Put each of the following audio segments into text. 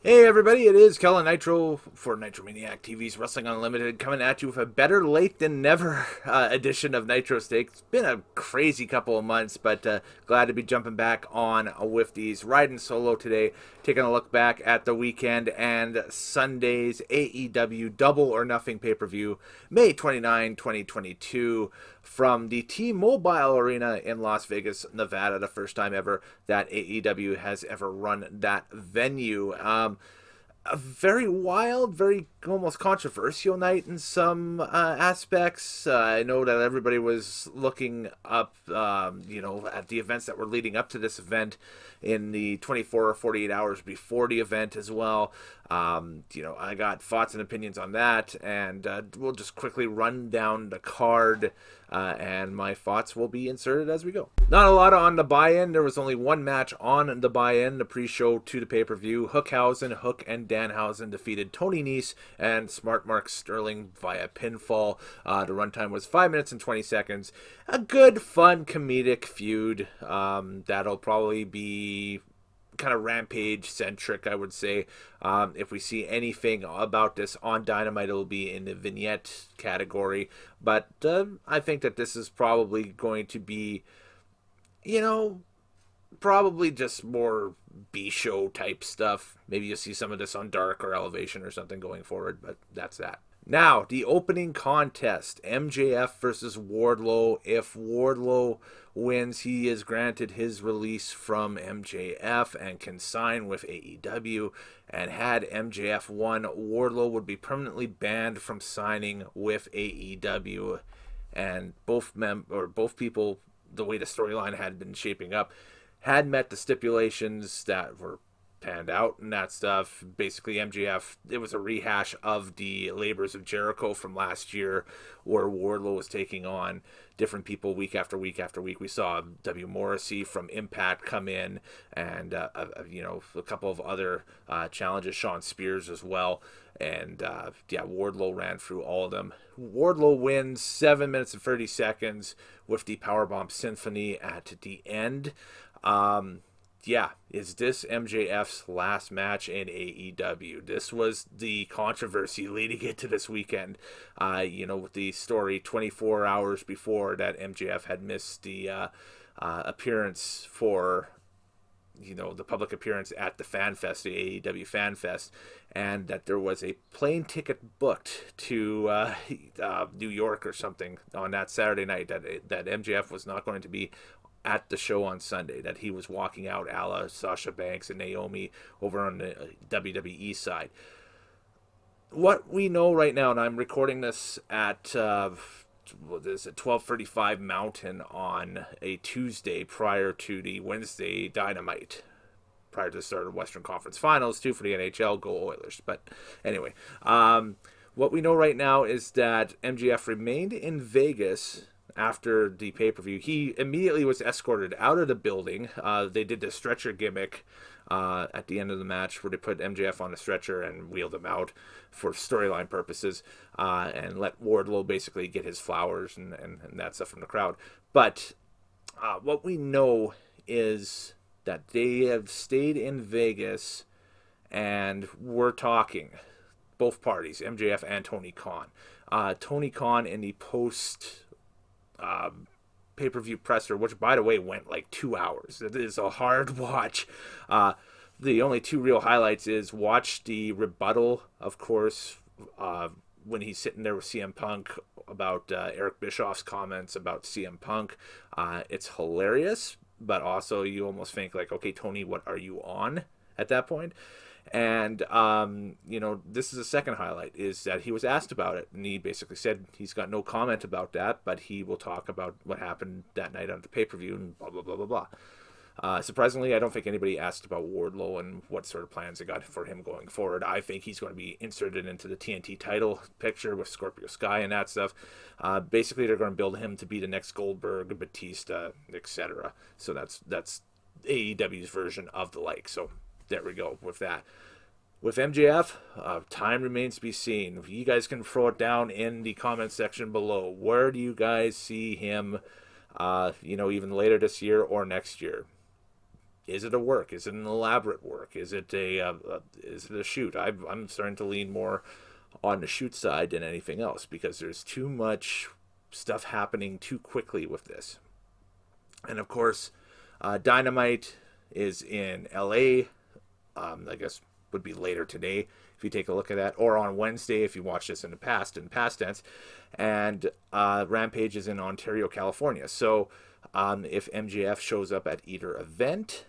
Hey everybody, it is Kellen Nitro for Nitromaniac TV's Wrestling Unlimited, coming at you with a better late than never edition of Nitro Steak. It's been a crazy couple of months, but glad to be jumping back on with these. Riding solo today, taking a look back at the weekend and Sunday's AEW Double or Nothing pay-per-view, May 29, 2022, from the T-Mobile Arena in Las Vegas, Nevada, the first time ever that AEW has ever run that venue. A very wild, very almost controversial night in some aspects. I know that everybody was looking up, at the events that were leading up to this event in the 24 or 48 hours before the event as well. I got thoughts and opinions on that, and we'll just quickly run down the card, and my thoughts will be inserted as we go. Not a lot on the buy-in. There was only one match on the buy-in, the pre-show to the pay-per-view. Hook and Danhausen defeated Tony Nese and Smart Mark Sterling via pinfall. The runtime was 5 minutes and 20 seconds. A good, fun, comedic feud. That'll probably be kind of Rampage centric, I would say. If we see anything about this on Dynamite, it'll be in the vignette category. But I think that this is probably going to be, probably just more B-show type stuff. Maybe you'll see some of this on Dark or Elevation or something going forward, but that's that. Now, the opening contest, MJF versus Wardlow. If Wardlow wins, he is granted his release from MJF and can sign with AEW. And had MJF won, Wardlow would be permanently banned from signing with AEW. And both people, the way the storyline had been shaping up, had met the stipulations that were panned out and that stuff. Basically, MJF, it was a rehash of the Labors of Jericho from last year, where Wardlow was taking on different people week after week after week. We saw W. Morrissey from Impact come in, and a couple of other challenges, Sean Spears as well. And Wardlow ran through all of them. Wardlow wins 7 minutes and 30 seconds with the Powerbomb Symphony at the end. Is this MJF's last match in AEW? This was the controversy leading into this weekend. With the story 24 hours before that MJF had missed the appearance for, the public appearance at the Fan Fest, the AEW Fan Fest, and that there was a plane ticket booked to New York or something on that Saturday night, that MJF was not going to be at the show on Sunday, that he was walking out a la Sasha Banks and Naomi over on the WWE side. What we know right now, and I'm recording this at 12:35 Mountain on a Tuesday prior to the Wednesday Dynamite, prior to the start of Western Conference Finals, too, for the NHL. Go Oilers. But anyway, what we know right now is that MJF remained in Vegas after the pay-per-view. He immediately was escorted out of the building. They did the stretcher gimmick at the end of the match, where they put MJF on a stretcher and wheeled him out for storyline purposes, and let Wardlow basically get his flowers and that stuff from the crowd. But what we know is that they have stayed in Vegas, and we're talking both parties, MJF and Tony Khan. Tony Khan in the post pay-per-view presser, which by the way went like 2 hours. It is a hard watch. The only two real highlights is watch the rebuttal, of course, when he's sitting there with CM Punk about Eric Bischoff's comments about CM Punk. It's hilarious, but also you almost think like, okay, Tony, what are you on at that point? And, this is the second highlight, is that he was asked about it, and he basically said he's got no comment about that, but he will talk about what happened that night on the pay-per-view and blah, blah, blah, blah, blah. Surprisingly, I don't think anybody asked about Wardlow and what sort of plans they got for him going forward. I think he's going to be inserted into the TNT title picture with Scorpio Sky and that stuff. Basically, they're going to build him to be the next Goldberg, Batista, etc. So that's AEW's version of the like. So there we go with that. With MJF, time remains to be seen. You guys can throw it down in the comment section below. Where do you guys see him, even later this year or next year? Is it a work? Is it an elaborate work? Is it a shoot? I'm starting to lean more on the shoot side than anything else, because there's too much stuff happening too quickly with this. And of course, Dynamite is in LA. I guess would be later today if you take a look at that, or on Wednesday if you watch this in past tense. And Rampage is in Ontario, California. So if MJF shows up at either event,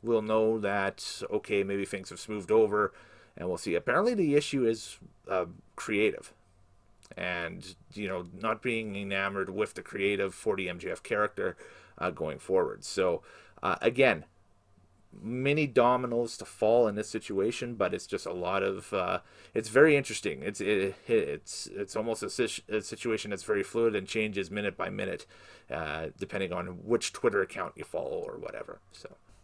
we'll know that, okay, maybe things have smoothed over, and we'll see. Apparently the issue is creative, and not being enamored with the creative for the MJF character going forward. So again, many dominoes to fall in this situation, but it's just a lot of it's very interesting. It's almost a situation that's very fluid and changes minute by minute, depending on which Twitter account you follow or whatever.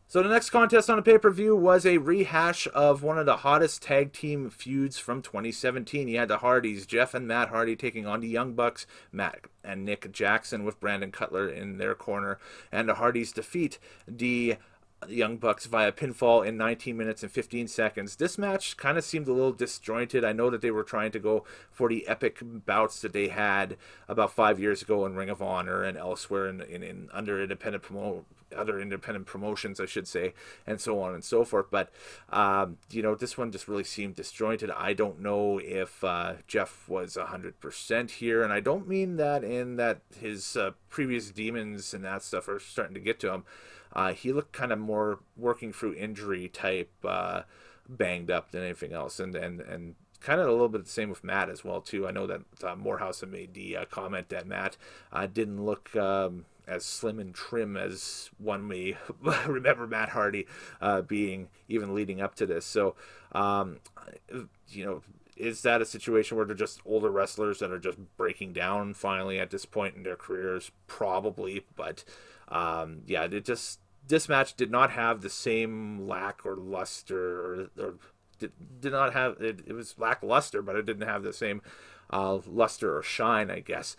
So the next contest on the pay-per-view was a rehash of one of the hottest tag team feuds from 2017. You had the Hardys, Jeff and Matt Hardy, taking on the Young Bucks, Matt and Nick Jackson, with Brandon Cutler in their corner. And the Hardys defeat the Young Bucks via pinfall in 19 minutes and 15 seconds. This match kind of seemed a little disjointed. I know that they were trying to go for the epic bouts that they had about 5 years ago in Ring of Honor and elsewhere in other independent promotions, I should say, and so on and so forth. But this one just really seemed disjointed. I don't know if Jeff was 100% here, and I don't mean that in that his previous demons and that stuff are starting to get to him. He looked kind of more working through injury type, banged up than anything else, and kind of a little bit the same with Matt as well too. I know that Morehouse had made the comment that Matt didn't look as slim and trim as one may remember Matt Hardy being, even leading up to this. So is that a situation where they're just older wrestlers that are just breaking down finally at this point in their careers? Probably, but this match did not have the same lack or luster, or did not have it was lackluster, but it didn't have the same luster or shine, I guess,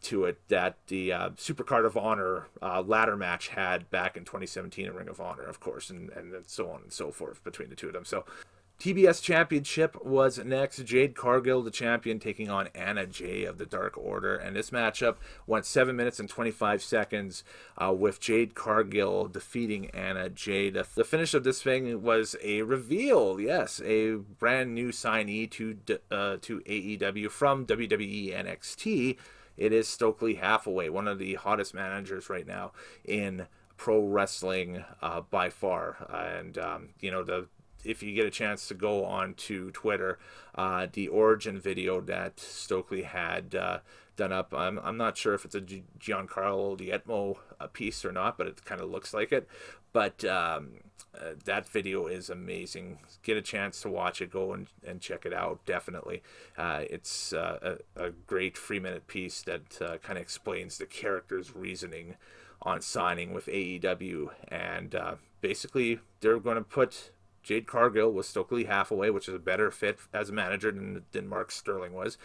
to it that the Supercard of Honor ladder match had back in 2017 in Ring of Honor, of course, and so on and so forth between the two of them. So TBS Championship was next. Jade Cargill, the champion, taking on Anna Jay of the Dark Order. And this matchup went 7 minutes and 25 seconds with Jade Cargill defeating Anna Jay. The finish of this thing was a reveal. Yes, a brand new signee to AEW from WWE NXT. It is Stokely Hathaway, one of the hottest managers right now in pro wrestling by far. And, if you get a chance to go on to Twitter, the origin video that Stokely had done up, I'm not sure if it's a Giancarlo Dietmo piece or not, but it kind of looks like it. But that video is amazing. Get a chance to watch it, go and check it out, definitely. It's a great 3-minute piece that kind of explains the character's reasoning on signing with AEW. And basically, they're going to put Jade Cargill with Stokely Hathaway, which is a better fit as a manager than Mark Sterling was.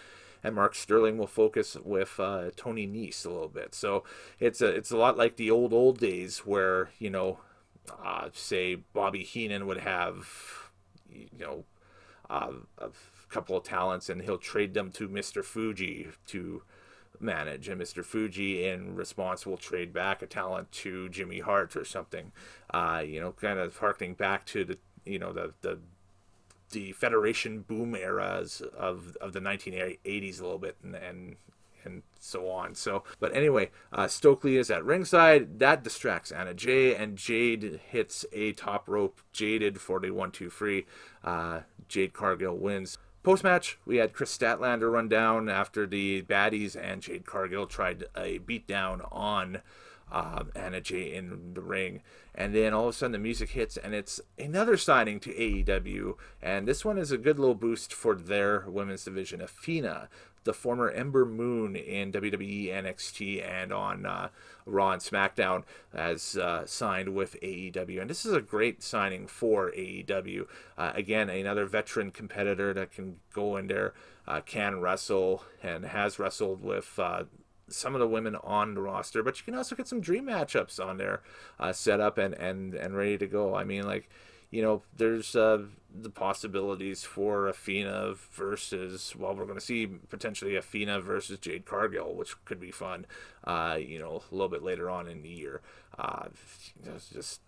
And Mark Sterling will focus with Tony Nese a little bit. So it's a lot like the old days where, say Bobby Heenan would have, a couple of talents, and he'll trade them to Mr. Fuji to manage, and Mr. Fuji in response will trade back a talent to Jimmy Hart or something, kind of harkening back to the Federation boom eras of the 1980s a little bit, and so on. So, but anyway, Stokely is at ringside. That distracts Anna Jay, and Jade hits a top rope jaded for the 1-2-3. Jade Cargill wins. Post-match, we had Chris Statlander run down after the baddies and Jade Cargill tried a beatdown on Anna Jay in the ring. And then all of a sudden the music hits, and it's another signing to AEW. And this one is a good little boost for their women's division. Athena, the former Ember Moon in WWE NXT and on Raw and SmackDown, has signed with AEW. And this is a great signing for AEW. Again, another veteran competitor that can go in there, can wrestle, and has wrestled with some of the women on the roster, but you can also get some dream matchups on there, set up and ready to go. I mean, like, there's the possibilities for Athena versus, well, we're going to see potentially Athena versus Jade Cargill, which could be fun, a little bit later on in the year. It's just,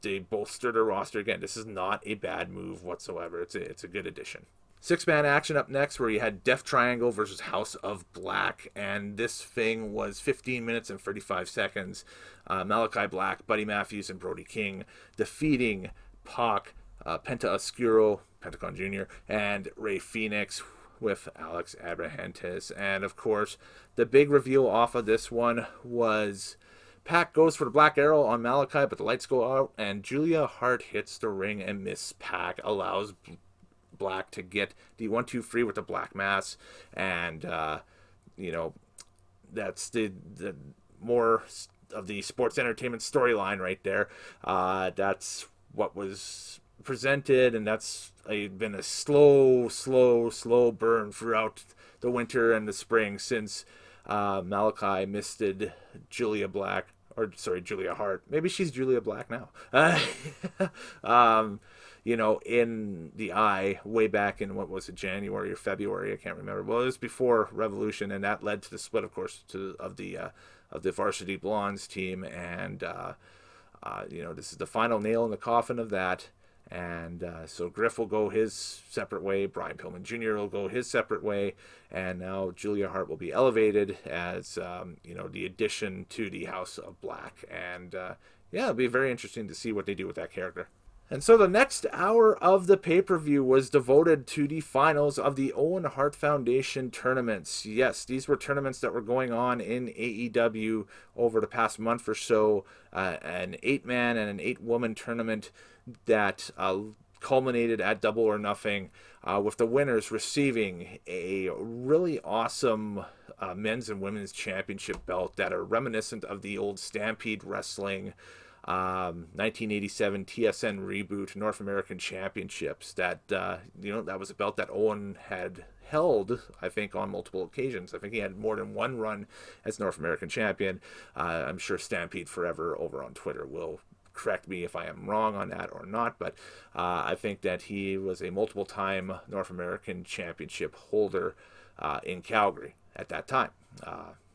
they bolster their roster again. This is not a bad move whatsoever. It's a good addition. Six-man action up next, where you had Death Triangle versus House of Black, and this thing was 15 minutes and 35 seconds. Malachi Black, Buddy Matthews, and Brody King defeating Pac, Penta Oscuro, Pentagon Jr., and Rey Fenix with Alex Abrahantes. And, of course, the big reveal off of this one was Pac goes for the Black Arrow on Malachi, but the lights go out, and Julia Hart hits the ring, and Miss Pac allows Black to get the 1-2-3 with the Black Mass, and that's the more of the sports entertainment storyline right there. That's what was presented, and that's been a slow burn throughout the winter and the spring since Malachi misted Julia Hart. Maybe she's Julia Black now. In the eye way back in, what was it, January or February? I can't remember. Well, it was before Revolution, and that led to the split, of course, of the Varsity Blondes team. And this is the final nail in the coffin of that. And so Griff will go his separate way. Brian Pillman Jr. will go his separate way. And now Julia Hart will be elevated as, the addition to the House of Black. And, it'll be very interesting to see what they do with that character. And so the next hour of the pay-per-view was devoted to the finals of the Owen Hart Foundation tournaments. Yes, these were tournaments that were going on in AEW over the past month or so. An 8-man and an 8-woman tournament that culminated at Double or Nothing, with the winners receiving a really awesome men's and women's championship belt that are reminiscent of the old Stampede Wrestling 1987 TSN reboot North American Championships. That that was a belt that Owen had held, I think, on multiple occasions. I think he had more than one run as North American champion. I'm sure Stampede Forever over on Twitter will correct me if I am wrong on that or not, but I think that he was a multiple-time North American Championship holder in Calgary at that time.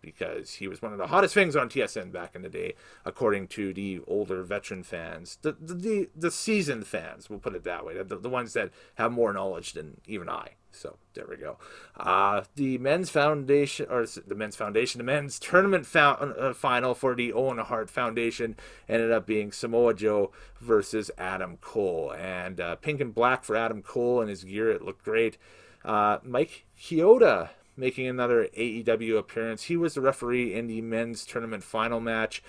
Because he was one of the hottest things on TSN back in the day, according to the older veteran fans, the seasoned fans, we'll put it that way, the ones that have more knowledge than even I. So there we go. The men's tournament final for the Owen Hart Foundation ended up being Samoa Joe versus Adam Cole, and pink and black for Adam Cole and his gear. It looked great. Mike Chioda making another AEW appearance. He was the referee in the men's tournament final match.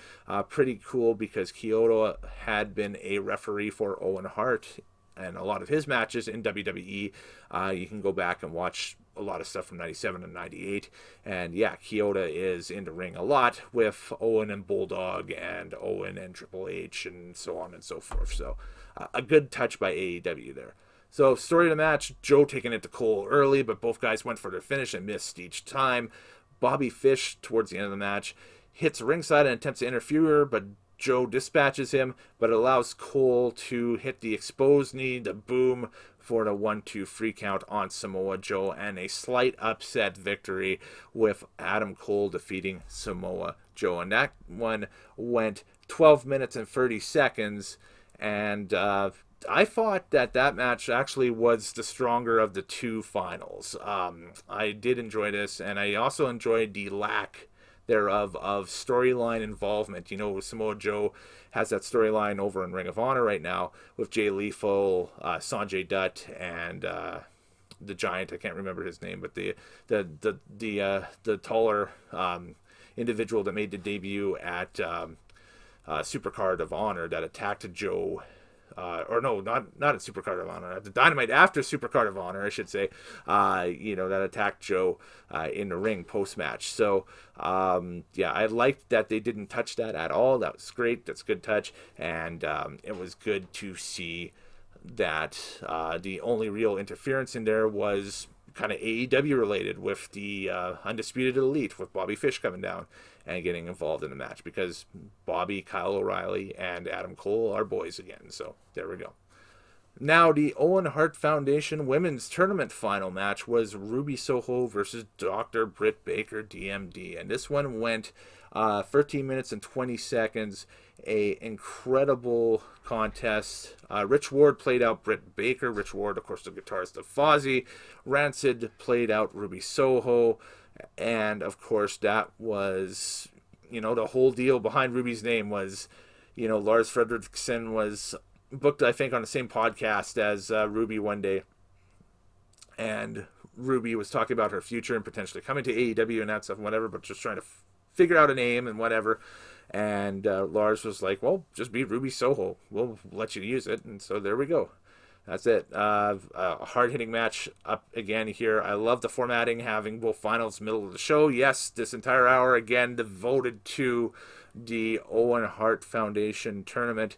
Pretty cool, because Chioda had been a referee for Owen Hart and a lot of his matches in WWE. You can go back and watch a lot of stuff from 97 and 98. And yeah, Chioda is in the ring a lot with Owen and Bulldog and Owen and Triple H and so on and so forth. So a good touch by AEW there. So, story of the match, Joe taking it to Cole early, but both guys went for their finish and missed each time. Bobby Fish, towards the end of the match, hits ringside and attempts to interfere, but Joe dispatches him, but allows Cole to hit the exposed knee, the boom, for the 1-2-3 count on Samoa Joe, and a slight upset victory with Adam Cole defeating Samoa Joe. And that one went 12 minutes and 30 seconds, and I thought that match actually was the stronger of the two finals. I did enjoy this, and I also enjoyed the lack thereof of storyline involvement. Samoa Joe has that storyline over in Ring of Honor right now with Jay Lethal, Sanjay Dutt, and the Giant. I can't remember his name, but the taller individual that made the debut at Supercard of Honor that attacked Joe. Not at Supercard of Honor, at the Dynamite after Supercard of Honor, I should say, that attacked Joe in the ring post-match. So, I liked that they didn't touch that at all. That was great. That's a good touch. And it was good to see that the only real interference in there was kind of AEW related with the Undisputed Elite, with Bobby Fish coming down and getting involved in the match, because Bobby, Kyle O'Reilly, and Adam Cole are boys again. So there we go. Now, the Owen Hart Foundation Women's Tournament final match was Ruby Soho versus Dr. Britt Baker, DMD. And this one went 13 minutes and 20 seconds. A incredible contest. Rich Ward played out Britt Baker. Rich Ward, of course, the guitarist of Fozzy. Rancid played out Ruby Soho. And, of course, that was, the whole deal behind Ruby's name was, Lars Fredrickson was booked, I think, on the same podcast as Ruby one day, and Ruby was talking about her future and potentially coming to AEW and that stuff and whatever, but just trying to figure out a name and whatever. And Lars was like, well, just be Ruby Soho, we'll let you use it. And so there we go. That's it. A hard-hitting match up again here. I love the formatting, having both finals middle of the show. Yes, this entire hour again devoted to the Owen Hart Foundation tournament.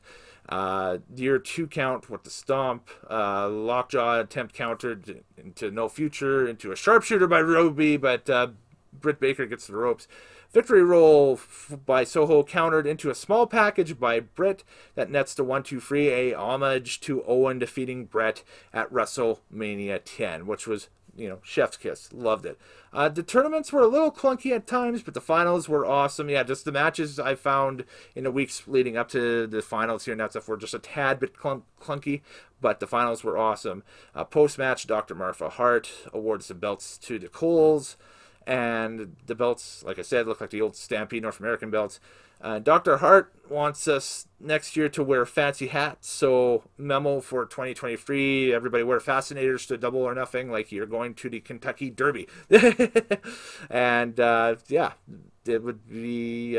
Year 2 count with the stomp, lockjaw attempt countered into no future, into a sharpshooter by Ruby, but Britt Baker gets the ropes. Victory roll by Soho countered into a small package by Britt that nets the 1-2-3, a homage to Owen defeating Brett at WrestleMania 10, which was, chef's kiss. Loved it. The tournaments were a little clunky at times, but the finals were awesome. Yeah, just the matches I found in the weeks leading up to the finals here and that stuff were just a tad bit clunky, but the finals were awesome. Post-match, Dr. Martha Hart awards the belts to the Coles, and the belts, like I said, look like the old Stampede North American belts. Dr. Hart wants us next year to wear fancy hats, so memo for 2023, everybody wear fascinators to Double or Nothing like you're going to the Kentucky Derby. And it would be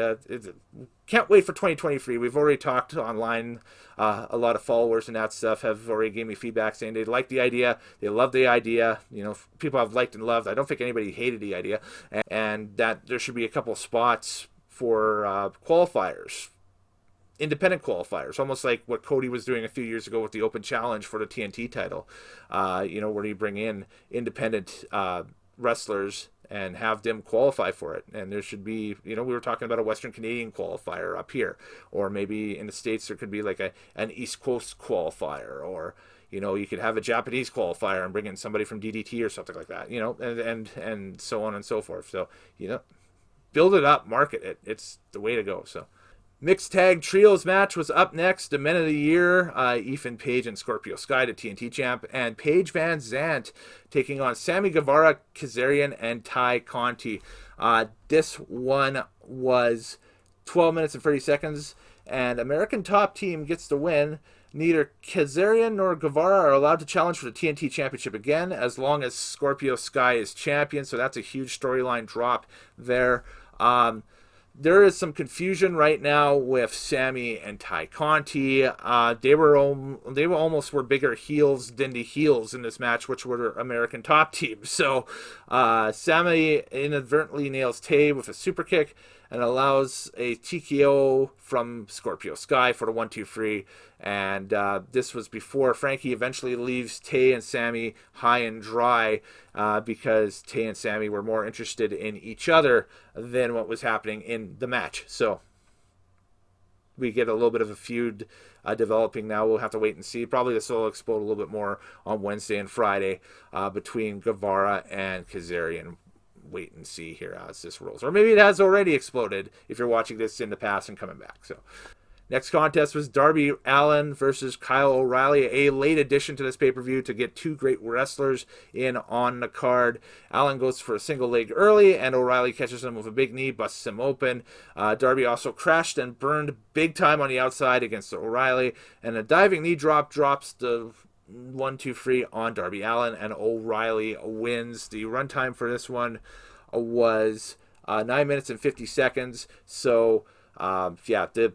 can't wait for 2023. We've already talked online. A lot of followers and that stuff have already gave me feedback saying they like the idea, they love the idea. People have liked and loved. I don't think anybody hated the idea, and that there should be a couple of spots for qualifiers, independent qualifiers, almost like what Cody was doing a few years ago with the Open Challenge for the TNT title, where you bring in independent wrestlers and have them qualify for it. And there should be, we were talking about a Western Canadian qualifier up here, or maybe in the States there could be like an East Coast qualifier, or you could have a Japanese qualifier and bring in somebody from DDT or something like that, and so on and so forth. So, build it up, market it. It's the way to go. So, mixed tag trios match was up next. The men of the year, Ethan Page and Scorpio Sky, the TNT champ, and Paige Van Zant taking on Sammy Guevara, Kazarian, and Ty Conti. This one was 12 minutes and 30 seconds, and American Top Team gets the win. Neither Kazarian nor Guevara are allowed to challenge for the TNT Championship again as long as Scorpio Sky is champion, so that's a huge storyline drop there. There is some confusion right now with Sammy and Ty Conti. They were almost bigger heels than the heels in this match, which were American Top Team. So Sammy inadvertently nails Tay with a super kick and allows a TKO from Scorpio Sky for the 1-2-3. And this was before Frankie eventually leaves Tay and Sammy high and dry because Tay and Sammy were more interested in each other than what was happening in the match. So we get a little bit of a feud developing now. We'll have to wait and see. Probably this will explode a little bit more on Wednesday and Friday between Guevara and Kazarian. Wait and see here as this rolls. Or maybe it has already exploded if you're watching this in the past and coming back. So next contest was Darby Allin versus Kyle O'Reilly, a late addition to this pay-per-view to get two great wrestlers in on the card. Allin goes for a single leg early, and O'Reilly catches him with a big knee, busts him open. Darby also crashed and burned big time on the outside against O'Reilly, and a diving knee drop drops the 1-2-3 on Darby Allin, and O'Reilly wins. The runtime for this one was 9 minutes and 50 seconds. So, the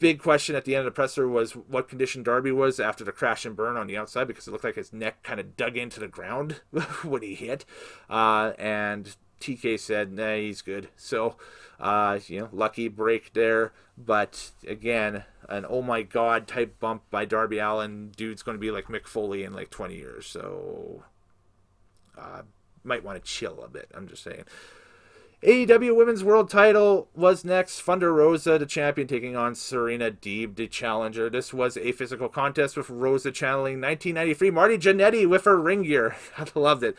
big question at the end of the presser was what condition Darby was after the crash and burn on the outside, because it looked like his neck kind of dug into the ground when he hit. And TK said, nah, he's good. So, lucky break there. But again, an oh my god type bump by Darby Allin. Dude's going to be like Mick Foley in like 20 years. So might want to chill a bit. I'm just saying. AEW Women's World Title was next. Thunder Rosa, the champion, taking on Serena Deeb, the challenger. This was a physical contest with Rosa channeling 1993 Marty Jannetty with her ring gear. I loved it.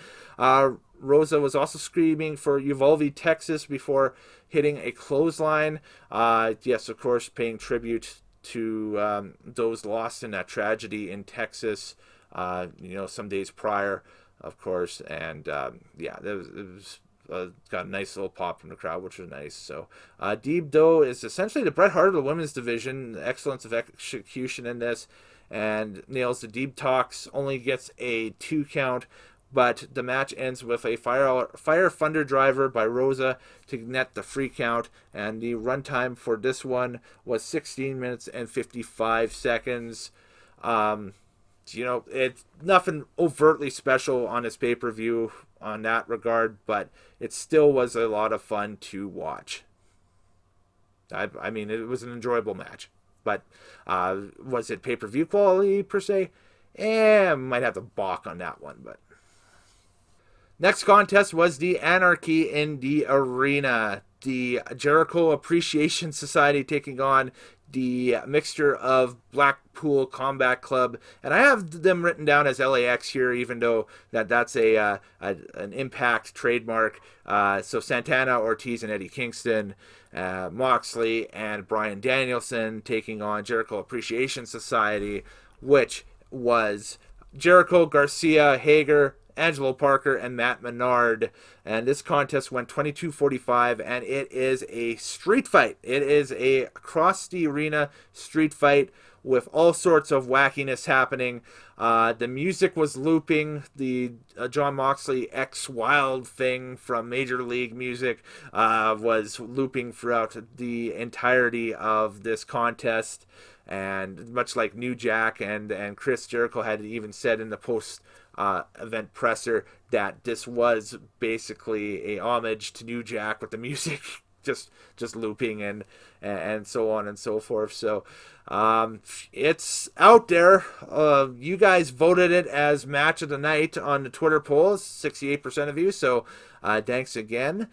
Rosa was also screaming for Uvalde, Texas before hitting a clothesline. Yes, of course, paying tribute to those lost in that tragedy in Texas, some days prior, of course. And it was got a nice little pop from the crowd, which was nice. So Deeb, though, is essentially the Bret Hart of the women's division. Excellence of execution in this, and nails the Deeb talks. Only gets a 2 count, but the match ends with a Fire Thunder driver by Rosa to net the free count, and the runtime for this one was 16 minutes and 55 seconds. It's nothing overtly special on this pay-per-view on that regard, but it still was a lot of fun to watch. I mean, it was an enjoyable match, but was it pay-per-view quality per se? Might have to balk on that one, but next contest was the Anarchy in the Arena. The Jericho Appreciation Society taking on the mixture of Blackpool Combat Club, and I have them written down as LAX here, even though that's an Impact trademark. So Santana, Ortiz, and Eddie Kingston, Moxley, and Bryan Danielson taking on Jericho Appreciation Society, which was Jericho, Garcia, Hager, Angelo Parker, and Matt Menard. And this contest went 22-45, and it is a street fight. It is a across the arena street fight with all sorts of wackiness happening. The music was looping. The Jon Moxley X Wild thing from Major League Music was looping throughout the entirety of this contest. And much like New Jack and Chris Jericho had even said in the post event presser that this was basically a homage to New Jack with the music just looping and so on and so forth. So it's out there. You guys voted it as match of the night on the Twitter polls, 68% of you. So thanks again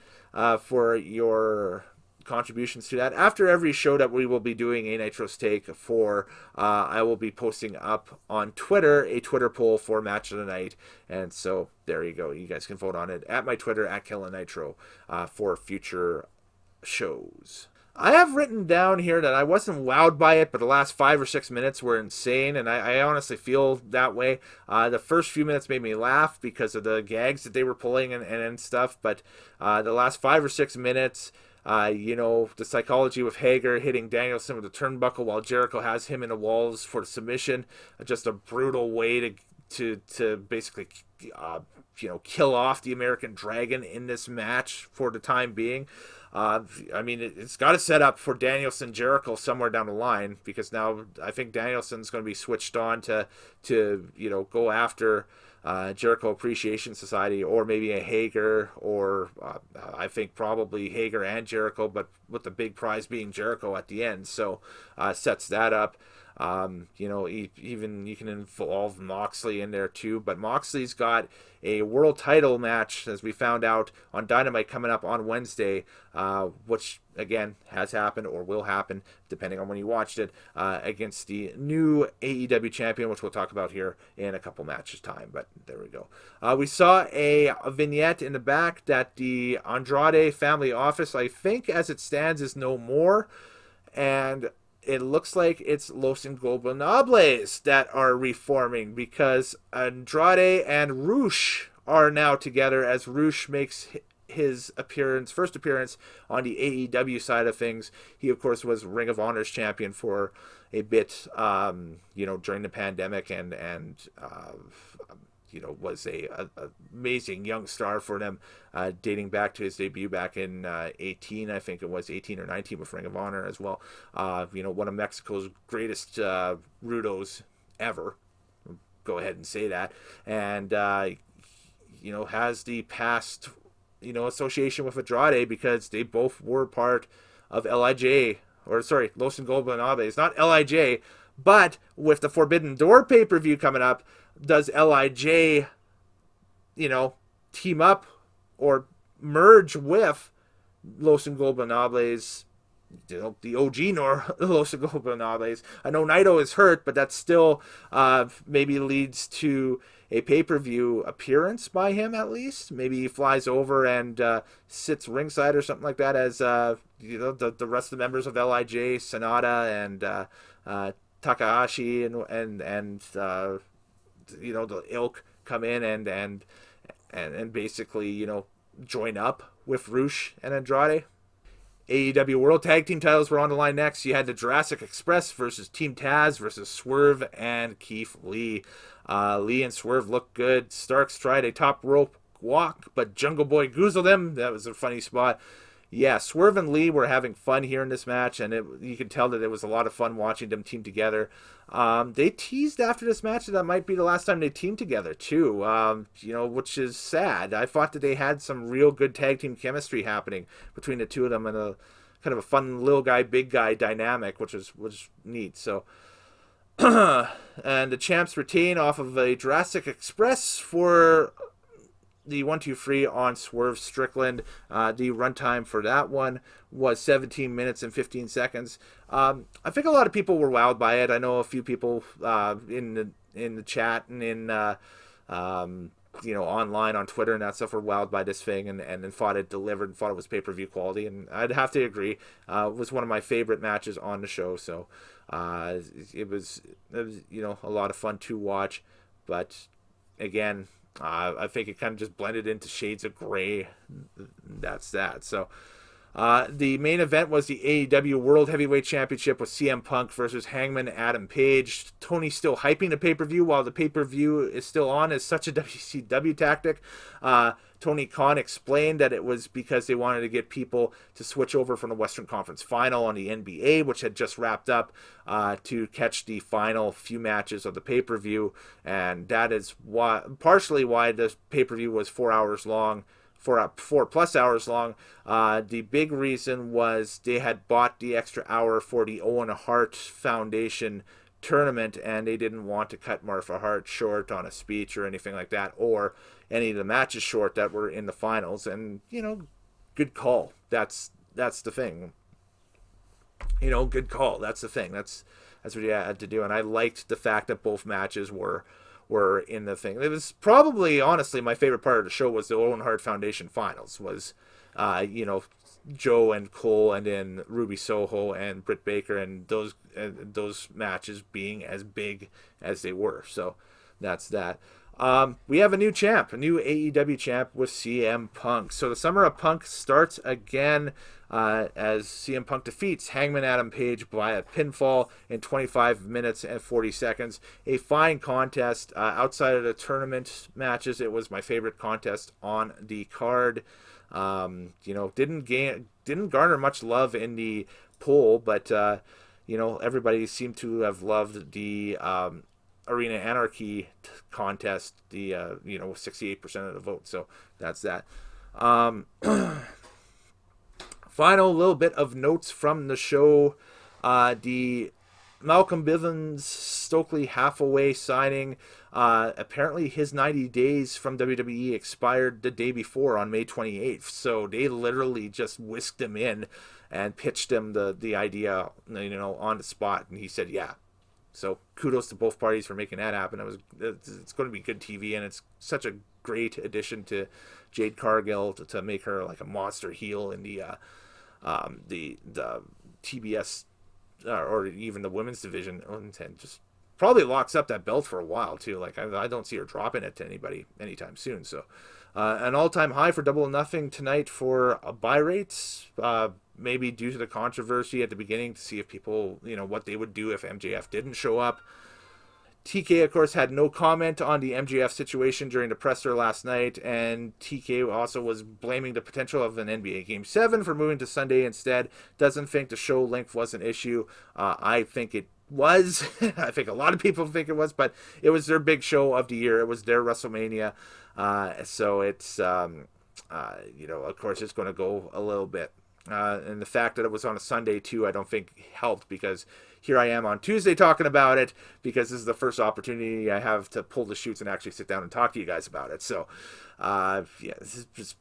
for your contributions to that. After every show that we will be doing a Nitro's Take for, I will be posting up on Twitter a Twitter poll for match of the night, and so there you go. You guys can vote on it at my Twitter at KillinNitro for future shows. I have written down here that I wasn't wowed by it, but the last 5 or 6 minutes were insane, and I honestly feel that way. The first few minutes made me laugh because of the gags that they were pulling and stuff, but the last 5 or 6 minutes, the psychology with Hager hitting Danielson with a turnbuckle while Jericho has him in the walls for the submission, just a brutal way to basically kill off the American Dragon in this match for the time being. It's got to set up for Danielson Jericho somewhere down the line, because now I think Danielson's going to be switched on to go after Jericho Appreciation Society, or maybe a Hager, or I think probably Hager and Jericho, but with the big prize being Jericho at the end. So sets that up. Even you can involve Moxley in there too, but Moxley's got a world title match, as we found out, on Dynamite coming up on Wednesday, which again has happened or will happen depending on when you watched it, against the new AEW champion, which we'll talk about here in a couple matches time. But there we go. We saw a vignette in the back that the Andrade family office, I think as it stands, is no more, and it looks like it's Los Ingobernables that are reforming, because Andrade and Rush are now together, as Rush makes his first appearance on the AEW side of things. He, of course, was Ring of Honor's champion for a bit, during the pandemic, and was a amazing young star for them, dating back to his debut back in 18, I think it was 18 or 19 with Ring of Honor as well. One of Mexico's greatest rudos ever. Go ahead and say that. And, has the past, association with Andrade, because they both were part of LIJ, Los Ingobernables, not LIJ, but with the Forbidden Door pay-per-view coming up, does LIJ, team up or merge with Los Ingobernables, the OG nor Los Ingobernables. I know Naito is hurt, but that still maybe leads to a pay-per-view appearance by him at least. Maybe he flies over and sits ringside or something like that as the rest of the members of LIJ, Sonata and Takahashi and the ilk come in and basically join up with Rush and Andrade. AEW World Tag Team titles were on the line next. You had the Jurassic Express versus Team Taz versus Swerve and Keith Lee. Lee and Swerve looked good. Starks tried a top rope walk, but Jungle Boy goozled him. That was a funny spot. Yeah, Swerve and Lee were having fun here in this match, and you could tell that it was a lot of fun watching them team together. They teased after this match that might be the last time they teamed together, too, which is sad. I thought that they had some real good tag team chemistry happening between the two of them and a kind of a fun little guy, big guy dynamic, which was neat. So, and the champs retain off of a Jurassic Express for the 1-2-3 on Swerve Strickland. The runtime for that one was 17 minutes and 15 seconds. I think a lot of people were wowed by it. I know a few people in the chat and in online on Twitter and that stuff were wowed by this thing and thought it delivered and thought it was pay-per-view quality. And I'd have to agree. It was one of my favorite matches on the show. So it was a lot of fun to watch. But again, I think it kind of just blended into shades of gray. That's that. So the main event was the AEW World Heavyweight Championship with CM Punk versus Hangman Adam Page. Tony's still hyping the pay-per-view while the pay-per-view is still on as such a WCW tactic. Tony Khan explained that it was because they wanted to get people to switch over from the Western Conference Final on the NBA, which had just wrapped up, to catch the final few matches of the pay-per-view. And that is partially why the pay-per-view was 4 hours long. 4+ hours long. The big reason was they had bought the extra hour for the Owen Hart Foundation tournament, and they didn't want to cut Martha Hart short on a speech or anything like that, or any of the matches short that were in the finals. And good call. That's the thing. Good call. That's the thing. That's what you had to do. And I liked the fact that both matches were in the thing. It was probably, honestly, my favorite part of the show was the Owen Hart Foundation finals. Was, Joe and Cole, and then Ruby Soho and Britt Baker, and those matches being as big as they were. So that's that. We have a new champ, a new AEW champ with CM Punk. So the Summer of Punk starts again as CM Punk defeats Hangman Adam Page by a pinfall in 25 minutes and 40 seconds. A fine contest. Outside of the tournament matches, it was my favorite contest on the card. Didn't garner much love in the poll, but everybody seemed to have loved the Arena Anarchy contest, the 68% of the vote. So that's that. Final little bit of notes from the show. The Malcolm Bivens Stokely Hathaway signing. Apparently his 90 days from WWE expired the day before on May 28th. So they literally just whisked him in and pitched him the idea, on the spot. And he said, yeah. So kudos to both parties for making that happen. It's going to be good TV, and it's such a great addition to Jade Cargill to make her like a monster heel in the TBS or even the women's division, and just probably locks up that belt for a while too. Like I don't see her dropping it to anybody anytime soon. So an all-time high for Double or Nothing tonight for buy rates. Maybe due to the controversy at the beginning to see if people, what they would do if MJF didn't show up. TK, of course, had no comment on the MJF situation during the presser last night, and TK also was blaming the potential of an NBA Game 7 for moving to Sunday instead. Doesn't think the show length was an issue. I think it was. I think a lot of people think it was, but it was their big show of the year. It was their WrestleMania. So it's, of course, it's going to go a little bit. And the fact that it was on a Sunday, too, I don't think helped, because here I am on Tuesday talking about it because this is the first opportunity I have to pull the shoots and actually sit down and talk to you guys about it. So, yeah, this is just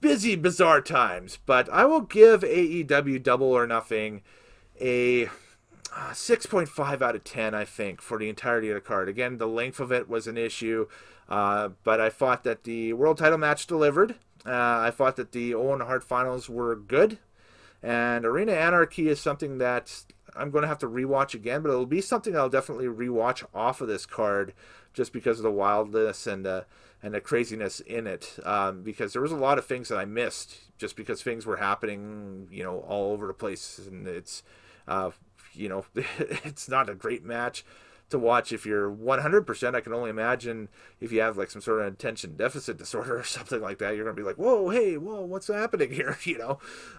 busy, bizarre times. But I will give AEW Double or Nothing a 6.5 out of 10, I think, for the entirety of the card. Again, the length of it was an issue, but I thought that the world title match delivered. I thought that the Owen Hart finals were good. And Arena Anarchy is something that I'm going to have to rewatch again, but it'll be something I'll definitely rewatch off of this card just because of the wildness and the craziness in it. Because there was a lot of things that I missed just because things were happening, all over the place. And it's, it's not a great match to watch if you're 100%. I can only imagine if you have like some sort of attention deficit disorder or something like that, you're going to be like, whoa, what's happening here?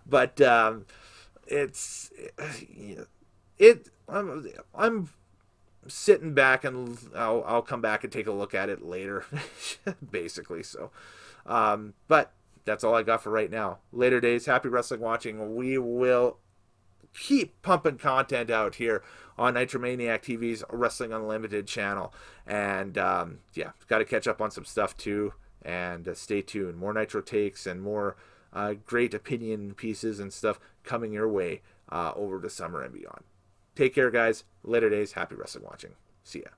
But I'm sitting back and I'll come back and take a look at it later, basically. So, but that's all I got for right now. Later days, happy wrestling watching. We will keep pumping content out here on Nitromaniac TV's Wrestling Unlimited channel. And got to catch up on some stuff too. And stay tuned. More Nitro takes and more great opinion pieces and stuff coming your way over the summer and beyond. Take care, guys. Later days. Happy wrestling watching. See ya.